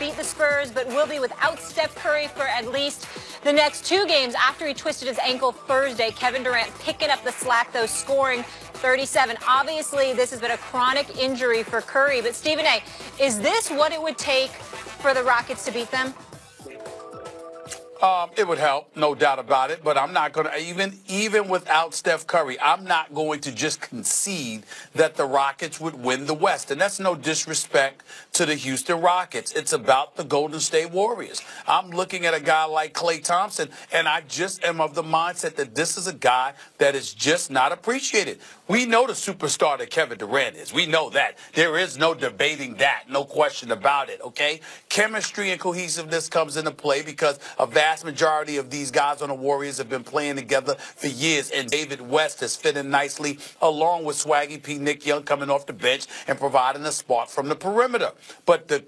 beat the Spurs, but will be without Steph Curry for at least the next 2 games after he twisted his ankle Thursday. Kevin Durant picking up the slack, though, scoring 37. Obviously, this has been a chronic injury for Curry. But, Stephen A., is this what it would take for the Rockets to beat them? It would help, no doubt about it, but I'm not going to, even without Steph Curry, I'm not going to just concede that the Rockets would win the West. And that's no disrespect to the Houston Rockets. It's about the Golden State Warriors. I'm looking at a guy like Klay Thompson, and I just am of the mindset that this is a guy that is just not appreciated. We know the superstar that Kevin Durant is. We know that. There is no debating that, no question about it, okay? Chemistry and cohesiveness comes into play because a vast majority of these guys on the Warriors have been playing together for years, and David West has fit in nicely along with Swaggy P. Nick Young coming off the bench and providing a spark from the perimeter. But the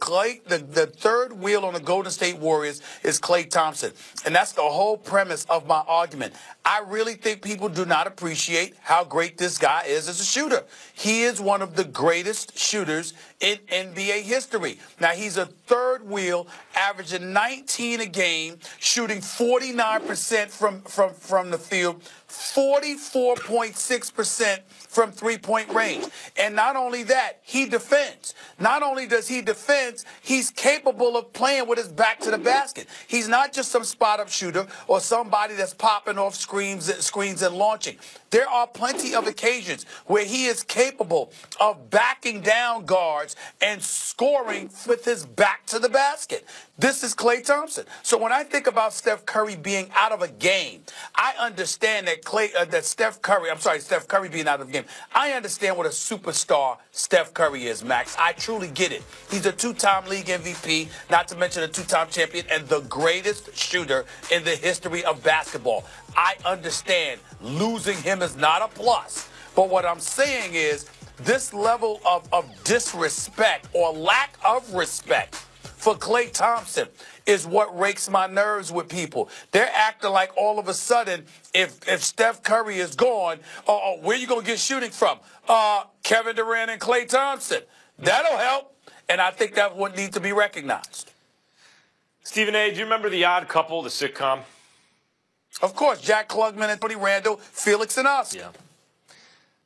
third wheel on the Golden State Warriors is Klay Thompson, and that's the whole premise of my argument. I really think people do not appreciate how great this guy is as a shooter. He is one of the greatest shooters in NBA history. Now, he's a third wheel, averaging 19 a game, shooting 49% from the field, 44.6% from three-point range. And not only that, he defends. Not only does he defend, he's capable of playing with his back to the basket. He's not just some spot-up shooter or somebody that's popping off screens and launching. There are plenty of occasions where he is capable of backing down guards and scoring with his back to the basket. This is Klay Thompson. So when I think about Steph Curry being out of a game, I understand that Steph Curry being out of the game. I understand what a superstar Steph Curry is, Max. I truly get it. He's a 2-time league MVP, not to mention a 2-time champion, and the greatest shooter in the history of basketball. I understand losing him is not a plus. But what I'm saying is this level of disrespect or lack of respect for Klay Thompson is what rakes my nerves with people. They're acting like all of a sudden, if Steph Curry is gone, where are you going to get shooting from? Kevin Durant and Klay Thompson. That'll help. And I think that's what needs to be recognized. Stephen A., do you remember The Odd Couple, the sitcom? Of course, Jack Klugman and Tony Randall, Felix and Oscar. Yeah.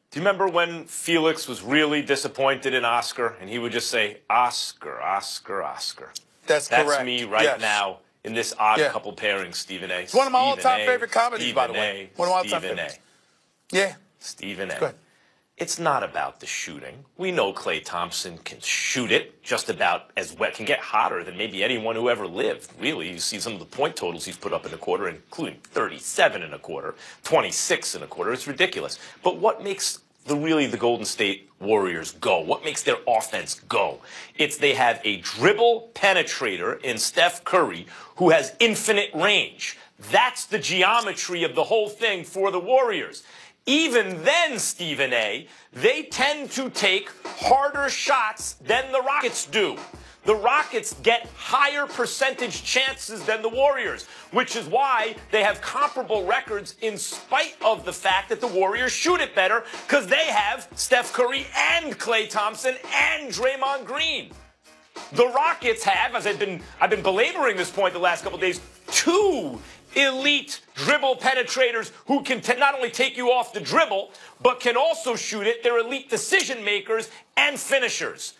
Do you remember when Felix was really disappointed in Oscar, and he would just say, Oscar, Oscar, Oscar? That's correct. That's me right now in this Odd Couple pairing, Stephen A. It's one of my all-time favorite comedies, by the way. One of my all-time favorites. Yeah. Stephen A. Good. It's not about the shooting. We know Klay Thompson can shoot it just about as well, can get hotter than maybe anyone who ever lived. Really, you see some of the point totals he's put up in a quarter, including 37 in a quarter, 26 in a quarter. It's ridiculous. But what makes the Golden State Warriors go? What makes their offense go? It's they have a dribble penetrator in Steph Curry who has infinite range. That's the geometry of the whole thing for the Warriors. Even then, Stephen A., they tend to take harder shots than the Rockets do. The Rockets get higher percentage chances than the Warriors, which is why they have comparable records in spite of the fact that the Warriors shoot it better because they have Steph Curry and Klay Thompson and Draymond Green. The Rockets have, as I've been belaboring this point the last couple of days, 2 elite dribble penetrators who can not only take you off the dribble, but can also shoot it. They're elite decision makers and finishers.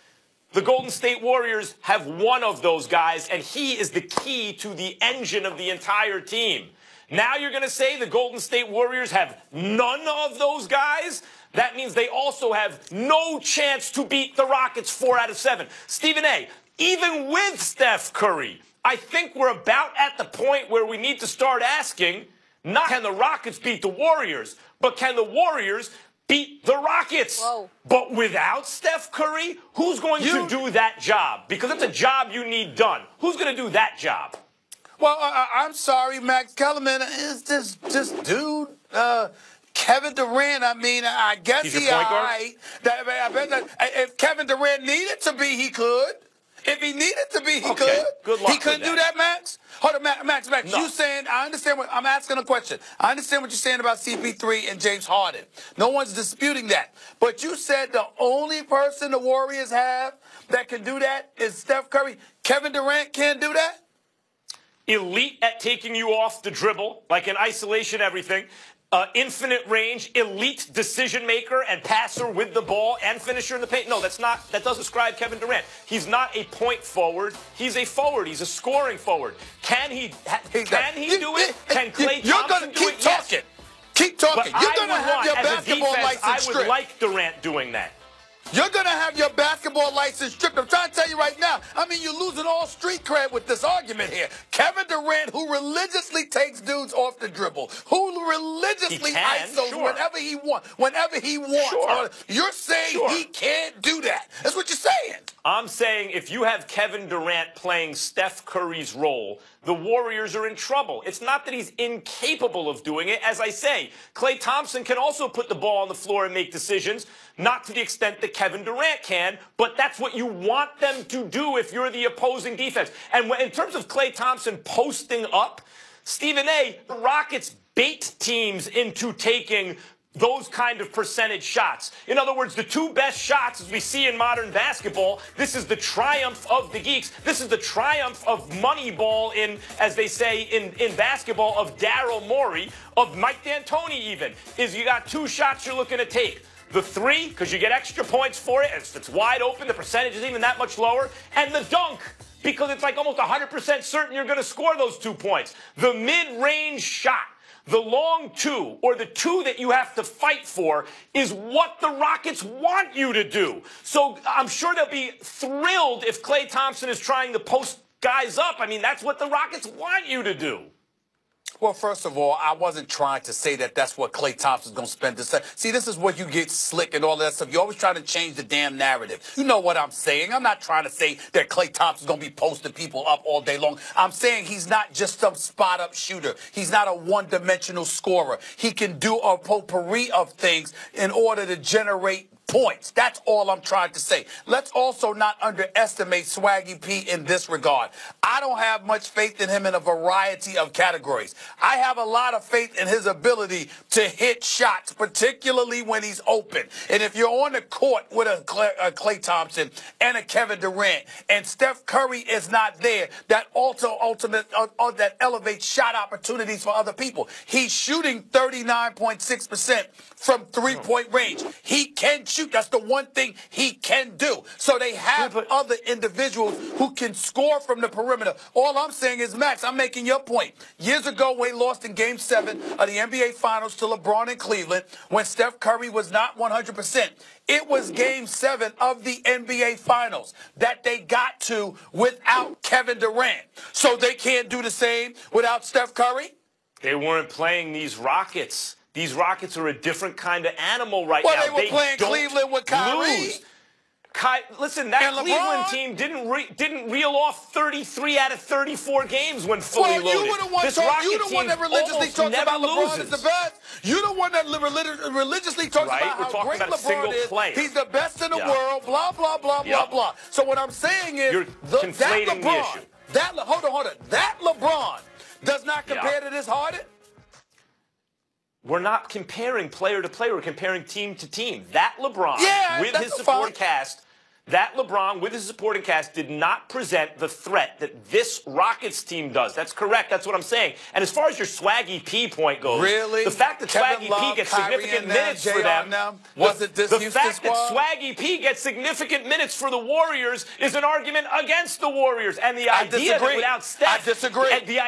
The Golden State Warriors have one of those guys, and he is the key to the engine of the entire team. Now you're going to say the Golden State Warriors have none of those guys? That means they also have no chance to beat the Rockets 4 out of 7. Stephen A., even with Steph Curry, I think we're about at the point where we need to start asking, not can the Rockets beat the Warriors, but can the Warriors beat the Rockets? Whoa. But without Steph Curry, who's going to do that job? Because it's a job you need done. Who's going to do that job? Well, I'm sorry, Max Kellerman. Is this dude, Kevin Durant? I mean, I guess he's your point guard? I bet that if Kevin Durant needed to be, he could. If he needed to be, he could. Good luck. He couldn't do that, Max? Hold on, Max. No. You saying, I understand what, I'm asking a question. I understand what you're saying about CP3 and James Harden. No one's disputing that. But you said the only person the Warriors have that can do that is Steph Curry. Kevin Durant can't do that? Elite at taking you off the dribble, like in isolation, everything. Infinite range, elite decision maker and passer with the ball and finisher in the paint. No, that doesn't describe Kevin Durant. He's not a point forward. He's a forward. He's a scoring forward. Can he do it? Can Klay Thompson do it? Talking. Yes. Keep talking. But You're going to have your basketball license stripped. I would like Durant doing that. You're going to have your basketball license stripped. I'm trying to tell you right now. I mean, you're losing all street cred with this argument here. Kevin Durant, who religiously takes dudes off the dribble, who religiously isos whenever he wants. Sure. You're saying he can't do that. That's what you're saying. I'm saying if you have Kevin Durant playing Steph Curry's role, the Warriors are in trouble. It's not that he's incapable of doing it. As I say, Klay Thompson can also put the ball on the floor and make decisions, not to the extent that Kevin Durant can, but that's what you want them to do if you're the opposing defense. And in terms of Klay Thompson posting up, Stephen A., the Rockets bait teams into taking those kind of percentage shots. In other words, the two best shots, as we see in modern basketball, this is the triumph of the geeks. This is the triumph of Moneyball in, as they say in basketball, of Daryl Morey, of Mike D'Antoni even, is you got two shots you're looking to take. The three, because you get extra points for it, and it's wide open, the percentage is even that much lower, and the dunk, because it's like almost 100% certain you're going to score those 2 points. The mid-range shot, the long two, or the two that you have to fight for, is what the Rockets want you to do. So I'm sure they'll be thrilled if Klay Thompson is trying to post guys up. I mean, that's what the Rockets want you to do. Well, first of all, I wasn't trying to say that that's what Klay Thompson's going to spend this time. See, this is where you get slick and all that stuff. You're always trying to change the damn narrative. You know what I'm saying. I'm not trying to say that Klay Thompson's going to be posting people up all day long. I'm saying he's not just some spot-up shooter. He's not a one-dimensional scorer. He can do a potpourri of things in order to generate points. That's all I'm trying to say. Let's also not underestimate Swaggy P in this regard. I don't have much faith in him in a variety of categories. I have a lot of faith in his ability to hit shots, particularly when he's open. And if you're on the court with a Klay Thompson and a Kevin Durant, and Steph Curry is not there, that that elevates shot opportunities for other people. He's shooting 39.6% from three-point range. He can shoot. That's the one thing he can do. So they have other individuals who can score from the perimeter. All I'm saying is, Max, I'm making your point. Years ago, we lost in Game 7 of the NBA Finals to LeBron in Cleveland when Steph Curry was not 100%. It was Game 7 of the NBA Finals that they got to without Kevin Durant. So they can't do the same without Steph Curry? They weren't playing these Rockets. These Rockets are a different kind of animal right now. Well, they were playing Cleveland with Kyrie. Listen, that Cleveland team didn't reel off 33 out of 34 games when fully loaded. Well, you the one that religiously talks about LeBron is the best. You're the one that religiously talks about how great LeBron is. He's the best in the world, blah, blah, blah, blah, blah. So what I'm saying is that LeBron, hold on, that LeBron does not compare to this Harden? We're not comparing player to player. We're comparing team to team. That LeBron, with his supporting cast, did not present the threat that this Rockets team does. That's correct. That's what I'm saying. And as far as your Swaggy P point goes, the fact that Swaggy P gets significant minutes for them, the fact that Swaggy P gets significant minutes for the Warriors is an argument against the Warriors. And the idea that without Steph, and the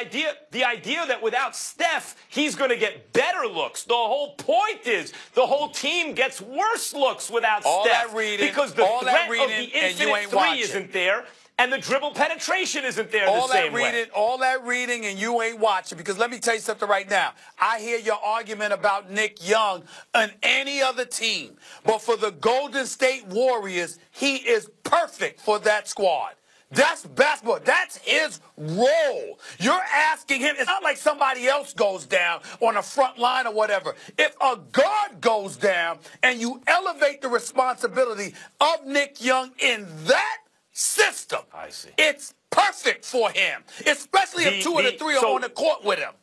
idea that without Steph, he's going to get better looks. The whole point is the whole team gets worse looks without Steph. Because the threat of the infinite three isn't there, and the dribble penetration isn't there the same way. All that reading and you ain't watching, because let me tell you something right now. I hear your argument about Nick Young and any other team, but for the Golden State Warriors, he is perfect for that squad. That's basketball. That's his role. You're asking him. It's not like somebody else goes down on the front line or whatever. If a guard goes down and you elevate the responsibility of Nick Young in that system, it's perfect for him, especially if two of the three are on the court with him.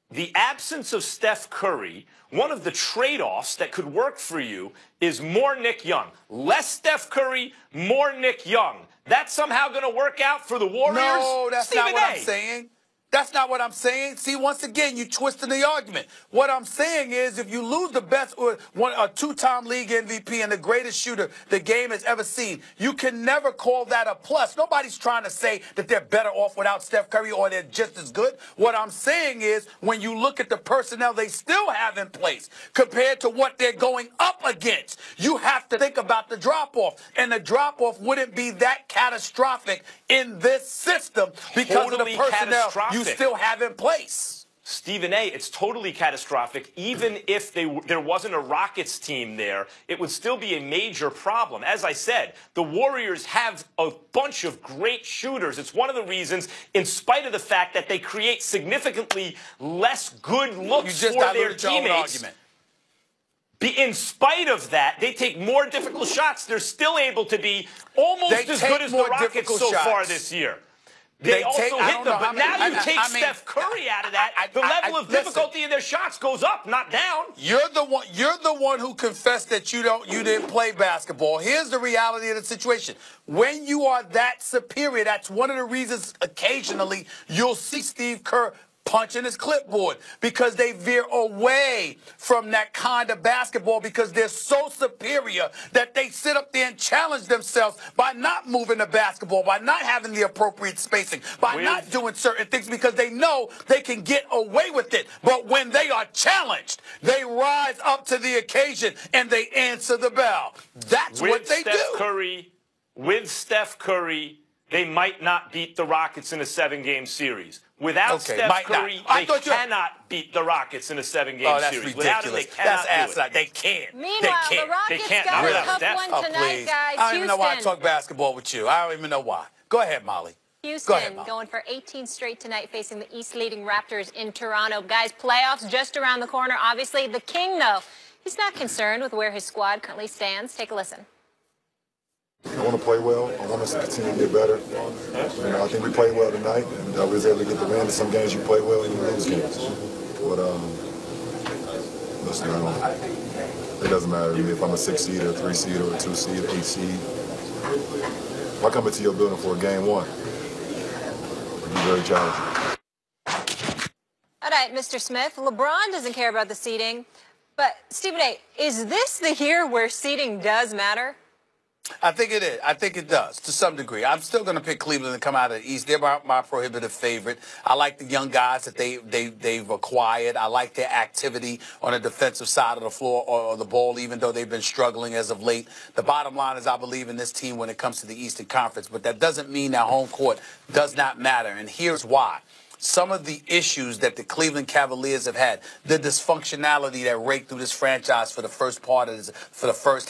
the absence of Steph Curry, one of the trade-offs that could work for you is more Nick Young. Less Steph Curry, more Nick Young. That's somehow going to work out for the Warriors? No, that's Stephen not what A. I'm saying. That's not what I'm saying. See, once again, you twisting the argument. What I'm saying is if you lose the best or a two-time league MVP and the greatest shooter the game has ever seen, you can never call that a plus. Nobody's trying to say that they're better off without Steph Curry or they're just as good. What I'm saying is when you look at the personnel they still have in place compared to what they're going up against, you have to think about the drop-off. And the drop-off wouldn't be that catastrophic in this system because of the personnel you still have in place. Stephen A., it's totally catastrophic. Even if there wasn't a Rockets team there, it would still be a major problem. As I said, the Warriors have a bunch of great shooters. It's one of the reasons, in spite of the fact that they create significantly less good looks for their teammates. In spite of that, they take more difficult shots. They're still able to be almost as good as the Rockets so far this year. They also hit them, but now you take Steph Curry out of that, the level of difficulty in their shots goes up, not down. You're the one who confessed that you didn't play basketball. Here's the reality of the situation. When you are that superior, that's one of the reasons occasionally you'll see Steve Kerr punching his clipboard because they veer away from that kind of basketball because they're so superior that they sit up there and challenge themselves by not moving the basketball, by not having the appropriate spacing, by not doing certain things because they know they can get away with it. But when they are challenged, they rise up to the occasion and they answer the bell. That's what they do. With Steph Curry, they might not beat the Rockets in a 7-game series. Without Steph Curry, they cannot beat the Rockets in a 7-game series. Without him, they cannot do it. They can't. Meanwhile, the Rockets got a tough one tonight, guys. I don't even know why I talk basketball with you. I don't even know why. Go ahead, Molly. Houston going for 18 straight tonight, facing the East-leading Raptors in Toronto. Guys, playoffs just around the corner. Obviously, the King, though, he's not concerned with where his squad currently stands. Take a listen. I want to play well. I want us to continue to get better. I think we played well tonight, and we was able to get the win. In some games you play well and you lose games. But listen, it doesn't matter to me if I'm a 6 seed or a 3 seed or a 2 seed, 8 seed. If I come into your building for a game 1, it'll be very challenging. All right, Mr. Smith, LeBron doesn't care about the seeding, but Stephen A., is this the year where seeding does matter? I think it is. I think it does to some degree. I'm still going to pick Cleveland to come out of the East. They're my prohibitive favorite. I like the young guys that they've acquired. I like their activity on the defensive side of the floor or the ball, even though they've been struggling as of late. The bottom line is I believe in this team when it comes to the Eastern Conference, but that doesn't mean that home court does not matter, and here's why. Some of the issues that the Cleveland Cavaliers have had, the dysfunctionality that raked through this franchise for the first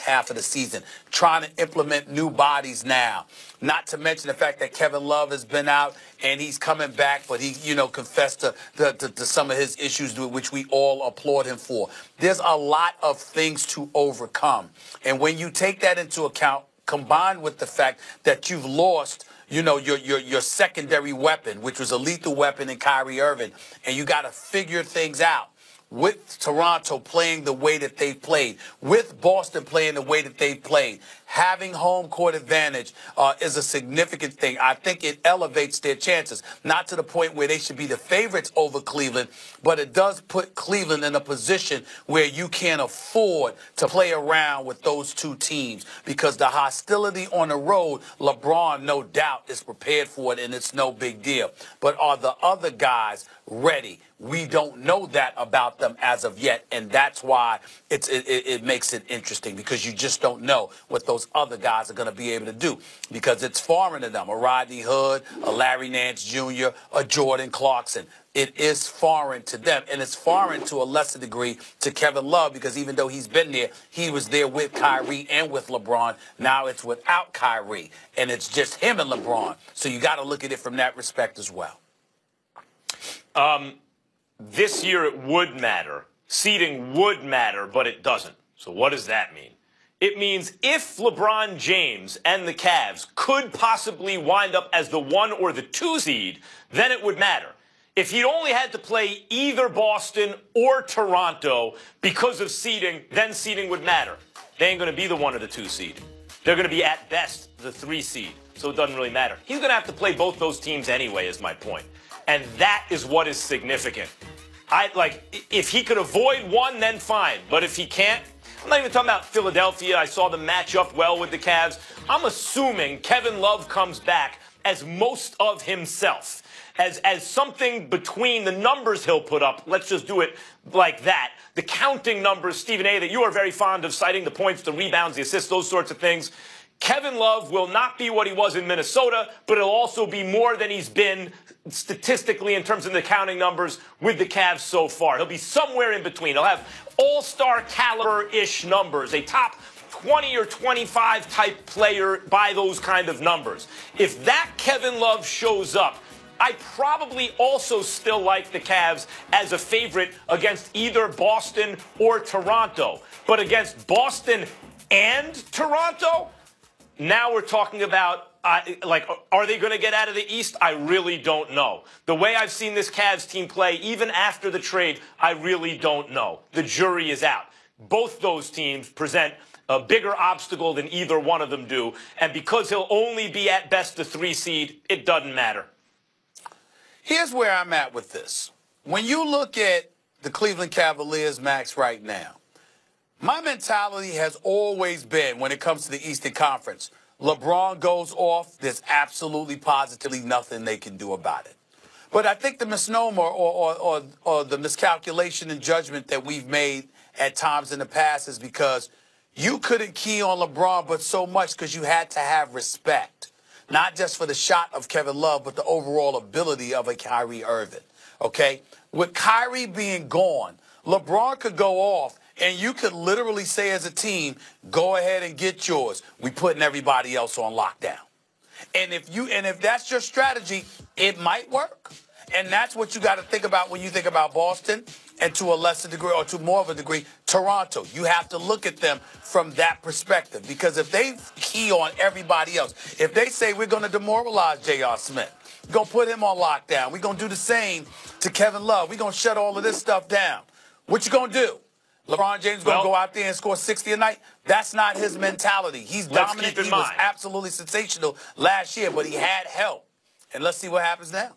half of the season, trying to implement new bodies now. Not to mention the fact that Kevin Love has been out and he's coming back, but he, confessed to some of his issues, which we all applaud him for. There's a lot of things to overcome. And when you take that into account, combined with the fact that you've lost your secondary weapon, which was a lethal weapon in Kyrie Irving, and you got to figure things out. With Toronto playing the way that they've played, with Boston playing the way that they've played, having home court advantage is a significant thing. I think it elevates their chances, not to the point where they should be the favorites over Cleveland, but it does put Cleveland in a position where you can't afford to play around with those two teams because the hostility on the road, LeBron, no doubt, is prepared for it, and it's no big deal. But are the other guys ready? We don't know that about them as of yet, and that's why it makes it interesting because you just don't know what those other guys are going to be able to do because it's foreign to them. A Rodney Hood, a Larry Nance Jr., a Jordan Clarkson. It is foreign to them, and it's foreign to a lesser degree to Kevin Love because even though he's been there, he was there with Kyrie and with LeBron. Now it's without Kyrie, and it's just him and LeBron. So you got to look at it from that respect as well. This year it would matter. Seeding would matter, but it doesn't. So what does that mean? It means if LeBron James and the Cavs could possibly wind up as the 1 or the 2 seed, then it would matter. If he'd only had to play either Boston or Toronto because of seeding, then seeding would matter. They ain't going to be the 1 or the 2 seed. They're going to be, at best, the 3 seed. So it doesn't really matter. He's going to have to play both those teams anyway, is my point. And that is what is significant. If he could avoid one, then fine. But if he can't, I'm not even talking about Philadelphia. I saw them match up well with the Cavs. I'm assuming Kevin Love comes back as most of himself, as something between the numbers he'll put up. Let's just do it like that. The counting numbers, Stephen A., that you are very fond of citing, the points, the rebounds, the assists, those sorts of things. Kevin Love will not be what he was in Minnesota, but he'll also be more than he's been statistically in terms of the counting numbers with the Cavs so far. He'll be somewhere in between. He'll have all-star caliber-ish numbers, a top 20 or 25 type player by those kind of numbers. If that Kevin Love shows up, I probably also still like the Cavs as a favorite against either Boston or Toronto. But against Boston and Toronto, now we're talking about, are they going to get out of the East? I really don't know. The way I've seen this Cavs team play, even after the trade, I really don't know. The jury is out. Both those teams present a bigger obstacle than either one of them do. And because he'll only be at best the 3 seed, it doesn't matter. Here's where I'm at with this. When you look at the Cleveland Cavaliers, Max, right now, my mentality has always been, when it comes to the Eastern Conference, LeBron goes off, there's absolutely positively nothing they can do about it. But I think the misnomer or the miscalculation in judgment that we've made at times in the past is because you couldn't key on LeBron but so much because you had to have respect. Not just for the shot of Kevin Love, but the overall ability of a Kyrie Irving, okay? With Kyrie being gone, LeBron could go off, and you could literally say as a team, go ahead and get yours. We putting everybody else on lockdown. And if that's your strategy, it might work. And that's what you got to think about when you think about Boston, and to a lesser degree, or to more of a degree, Toronto. You have to look at them from that perspective. Because if they key on everybody else, if they say we're going to demoralize J.R. Smith, we're going to put him on lockdown, we're going to do the same to Kevin Love, we're going to shut all of this stuff down, what you going to do? LeBron James going to go out there and score 60 a night? That's not his mentality. He's dominant. He was absolutely sensational last year, but he had help. And let's see what happens now.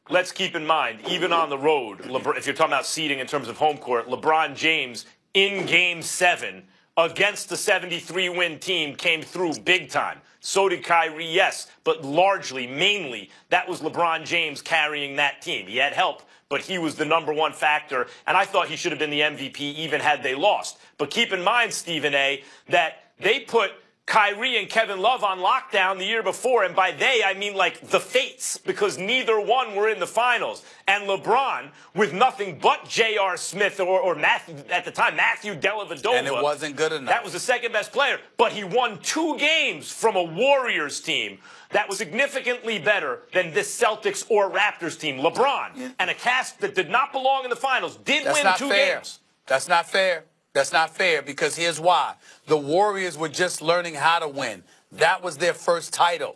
Let's keep in mind, even on the road, if you're talking about seeding in terms of home court, LeBron James in Game 7 against the 73-win team came through big time. So did Kyrie, yes, but largely, mainly, that was LeBron James carrying that team. He had help, but he was the #1 factor, and I thought he should have been the MVP even had they lost. But keep in mind, Stephen A., that they put Kyrie and Kevin Love on lockdown the year before, and by they, I mean like the Fates, because neither one were in the finals. And LeBron, with nothing but J.R. Smith or Matthew, at the time, Matthew Dellavedova. And it wasn't good enough. That was the second best player. But he won 2 games from a Warriors team that was significantly better than this Celtics or Raptors team. LeBron, and a cast that did not belong in the finals, did win 2 games. That's not fair. That's not fair, because here's why. The Warriors were just learning how to win. That was their first title.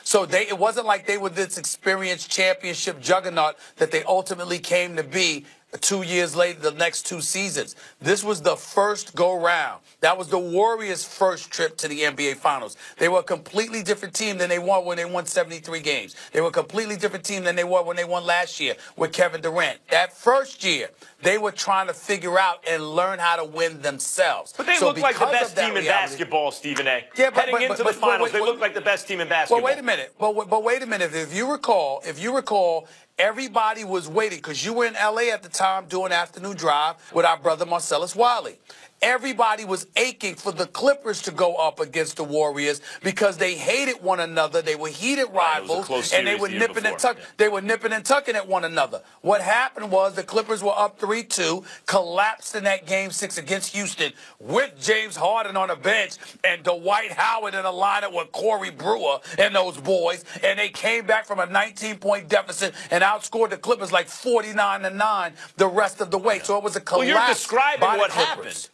So it wasn't like they were this experienced championship juggernaut that they ultimately came to be 2 years later, the next 2 seasons. This was the first go-round. That was the Warriors' first trip to the NBA Finals. They were a completely different team than they were when they won 73 games. They were a completely different team than they were when they won last year with Kevin Durant. That first year, they were trying to figure out and learn how to win themselves. But they look like the best team in basketball, Stephen A. Yeah, Heading into the finals, they look like the best team in basketball. Well, wait a minute. But wait a minute. If you recall, everybody was waiting, because you were in L.A. at the time doing Afternoon Drive with our brother Marcellus Wiley. Everybody was aching for the Clippers to go up against the Warriors because they hated one another. They were heated rivals, and they were nipping and tucking. They were nipping and tucking at one another. What happened was the Clippers were up 3-2, collapsed in that Game 6 against Houston with James Harden on the bench and Dwight Howard in a lineup with Corey Brewer and those boys, and they came back from a 19-point deficit and outscored the Clippers like 49-9 the rest of the way. So it was a collapse. Well, you're describing by the what Clippers. happened.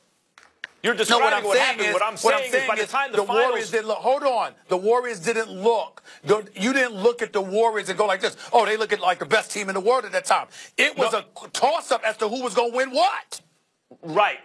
You're describing No, what happened. What I'm saying is by the time the finals... Warriors didn't look. Hold on. The Warriors didn't look. You didn't look at the Warriors and go like this. Oh, they look at like the best team in the world at that time. It was a toss-up as to who was going to win what. Right.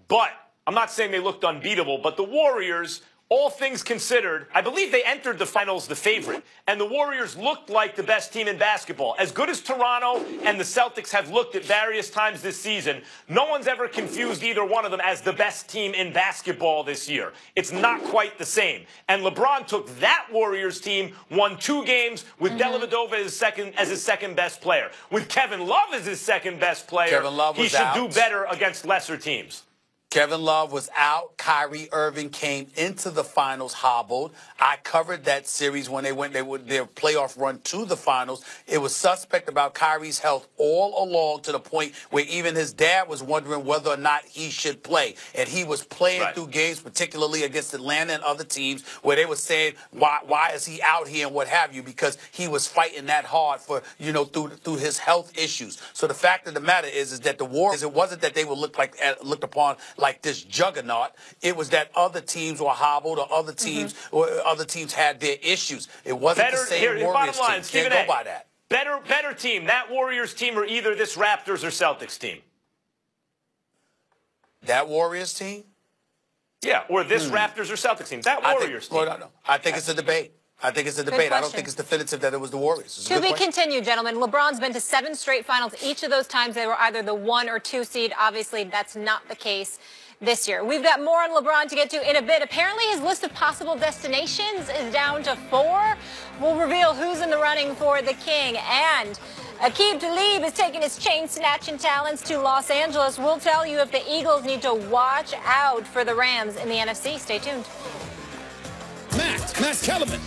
But I'm not saying they looked unbeatable, but the Warriors... All things considered, I believe they entered the finals the favorite, and the Warriors looked like the best team in basketball. As good as Toronto and the Celtics have looked at various times this season, no one's ever confused either one of them as the best team in basketball this year. It's not quite the same. And LeBron took that Warriors team, won 2 games with Dellavedova as his second best player. With Kevin Love as his second best player, he should do better against lesser teams. Kevin Love was out. Kyrie Irving came into the finals hobbled. I covered that series when they went their playoff run to the finals. It was suspect about Kyrie's health all along, to the point where even his dad was wondering whether or not he should play. And he was playing through games, particularly against Atlanta and other teams, where they were saying, why is he out here and what have you, because he was fighting that hard for, through his health issues. So the fact of the matter is that the Warriors, it wasn't that they were looked upon like this juggernaut. It was that other teams were hobbled, or other teams had their issues. It wasn't the same Warriors team. Can't go by that. Better team, that Warriors team, or either this Raptors or Celtics team? That Warriors team? Yeah, or this Raptors or Celtics team. That Warriors team. No. I think it's a debate. I think it's a debate. I don't think it's definitive that it was the Warriors. To be continued, gentlemen. LeBron's been to 7 straight finals. Each of those times they were either the 1 or 2 seed. Obviously, that's not the case this year. We've got more on LeBron to get to in a bit. Apparently, his list of possible destinations is down to 4. We'll reveal who's in the running for the King. And Aqib Talib is taking his chain-snatching talents to Los Angeles. We'll tell you if the Eagles need to watch out for the Rams in the NFC. Stay tuned. Matt Kellerman.